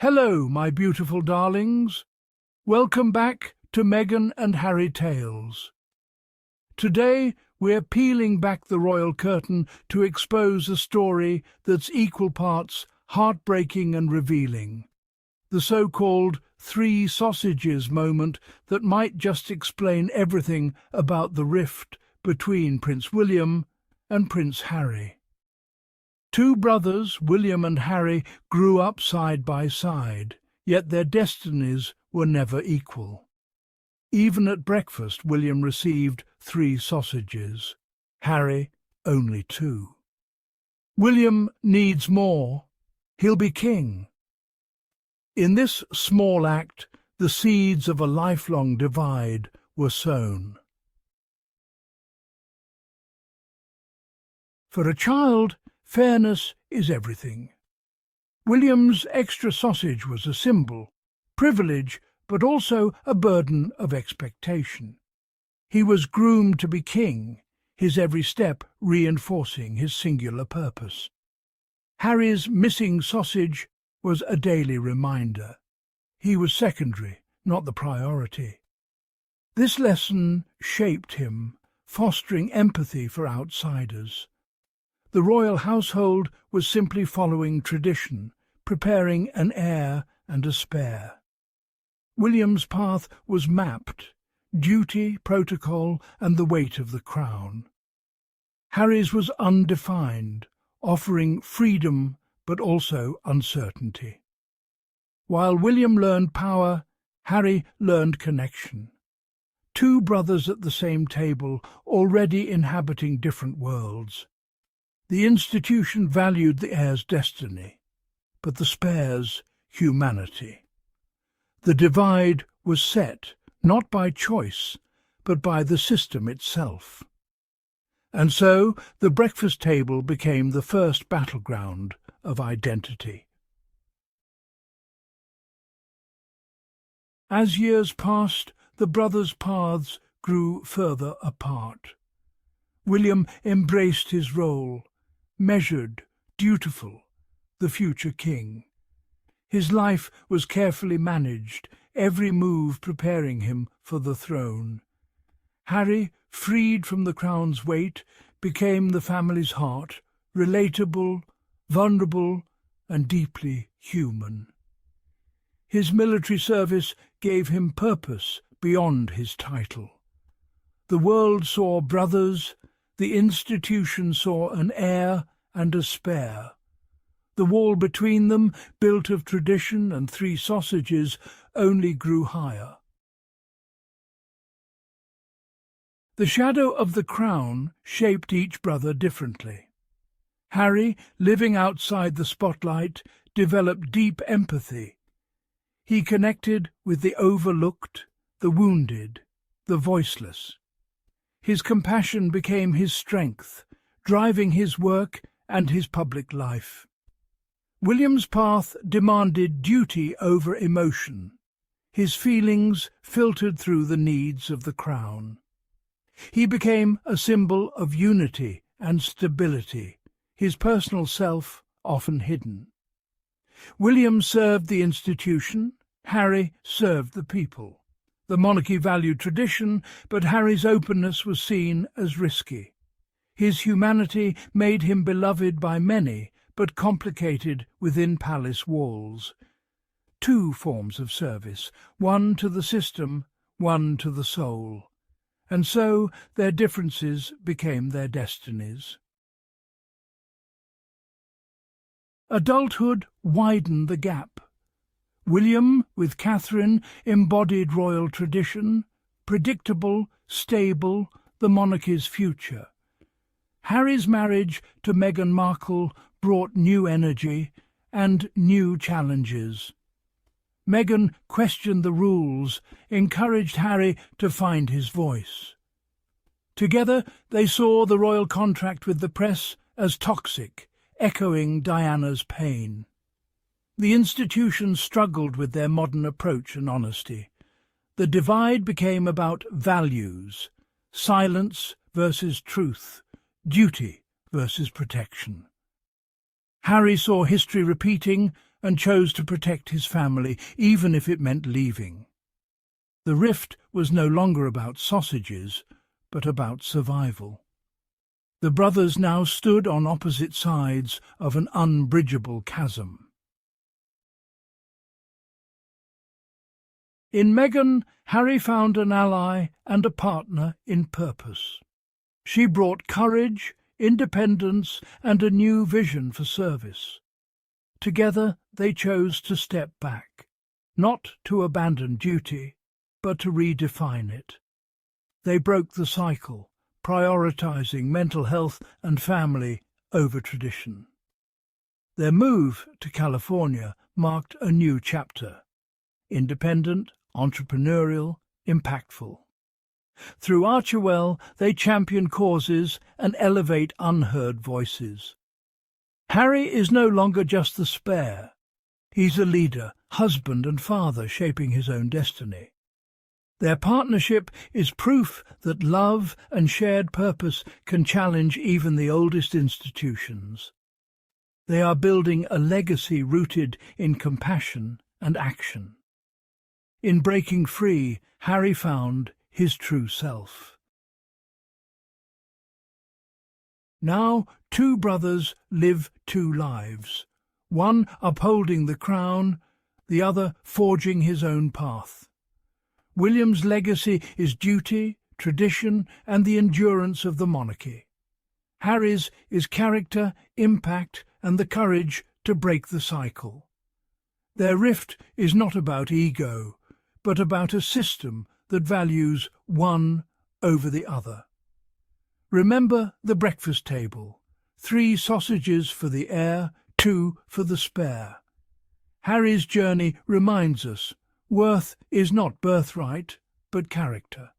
Hello, my beautiful darlings. Welcome back to Meghan and Harry Tales. Today, we're peeling back the royal curtain to expose a story that's equal parts heartbreaking and revealing. The so-called three sausages moment that might just explain everything about the rift between Prince William and Prince Harry. Two brothers, William and Harry, grew up side by side, yet their destinies were never equal. Even at breakfast, William received 3 sausages, Harry only 2. William needs more. He'll be king. In this small act, the seeds of a lifelong divide were sown. For a child, fairness is everything. William's extra sausage was a symbol, privilege, but also a burden of expectation. He was groomed to be king, his every step reinforcing his singular purpose. Harry's missing sausage was a daily reminder. He was secondary, not the priority. This lesson shaped him, fostering empathy for outsiders. The royal household was simply following tradition, preparing an heir and a spare. William's path was mapped, duty, protocol, and the weight of the crown. Harry's was undefined, offering freedom but also uncertainty. While William learned power, Harry learned connection. Two brothers at the same table, already inhabiting different worlds. The institution valued the heir's destiny, but the spare's humanity. The divide was set, not by choice, but by the system itself. And so the breakfast table became the first battleground of identity. As years passed, the brothers' paths grew further apart. William embraced his role, measured, dutiful, the future king. His life was carefully managed, every move preparing him for the throne. Harry, freed from the crown's weight, became the family's heart, relatable, vulnerable, and deeply human. His military service gave him purpose beyond his title. The world saw brothers, the institution saw an heir and a spare. The wall between them, built of tradition and 3 sausages, only grew higher. The shadow of the crown shaped each brother differently. Harry, living outside the spotlight, developed deep empathy. He connected with the overlooked, the wounded, the voiceless. His compassion became his strength, driving his work and his public life. William's path demanded duty over emotion. His feelings filtered through the needs of the crown. He became a symbol of unity and stability, his personal self often hidden. William served the institution, Harry served the people. The monarchy valued tradition, but Harry's openness was seen as risky. His humanity made him beloved by many, but complicated within palace walls. 2 forms of service, one to the system, one to the soul. And so their differences became their destinies. Adulthood widened the gap. William, with Catherine, embodied royal tradition, predictable, stable, the monarchy's future. Harry's marriage to Meghan Markle brought new energy and new challenges. Meghan questioned the rules, encouraged Harry to find his voice. Together they saw the royal contract with the press as toxic, echoing Diana's pain. The institutions struggled with their modern approach and honesty. The divide became about values, silence versus truth, duty versus protection. Harry saw history repeating, and chose to protect his family, even if it meant leaving. The rift was no longer about sausages, but about survival. The brothers now stood on opposite sides of an unbridgeable chasm. In Meghan, Harry found an ally and a partner in purpose. She brought courage, independence, and a new vision for service. Together they chose to step back, not to abandon duty, but to redefine it. They broke the cycle, prioritizing mental health and family over tradition. Their move to California marked a new chapter: independent, entrepreneurial, impactful. Through Archewell, they champion causes and elevate unheard voices. Harry is no longer just the spare. He's a leader, husband and father shaping his own destiny. Their partnership is proof that love and shared purpose can challenge even the oldest institutions. They are building a legacy rooted in compassion and action. In breaking free, Harry found his true self. Now, two brothers live two lives, one upholding the crown, the other forging his own path. William's legacy is duty, tradition, and the endurance of the monarchy. Harry's is character, impact, and the courage to break the cycle. Their rift is not about ego, but about a system that values one over the other. Remember the breakfast table: 3 sausages for the heir, 2 for the spare. Harry's journey reminds us worth is not birthright, but character.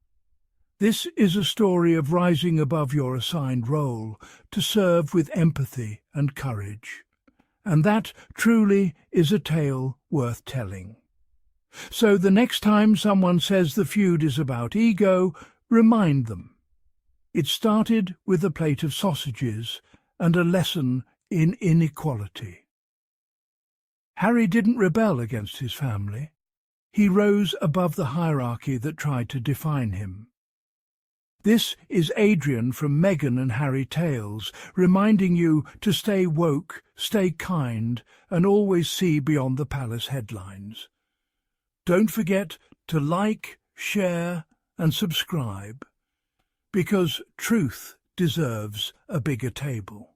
This is a story of rising above your assigned role to serve with empathy and courage. And that truly is a tale worth telling. So the next time someone says the feud is about ego, remind them. It started with a plate of sausages and a lesson in inequality. Harry didn't rebel against his family. He rose above the hierarchy that tried to define him. This is Adrian from Meghan and Harry Tales, reminding you to stay woke, stay kind, and always see beyond the palace headlines. Don't forget to like, share, and subscribe, because truth deserves a bigger table.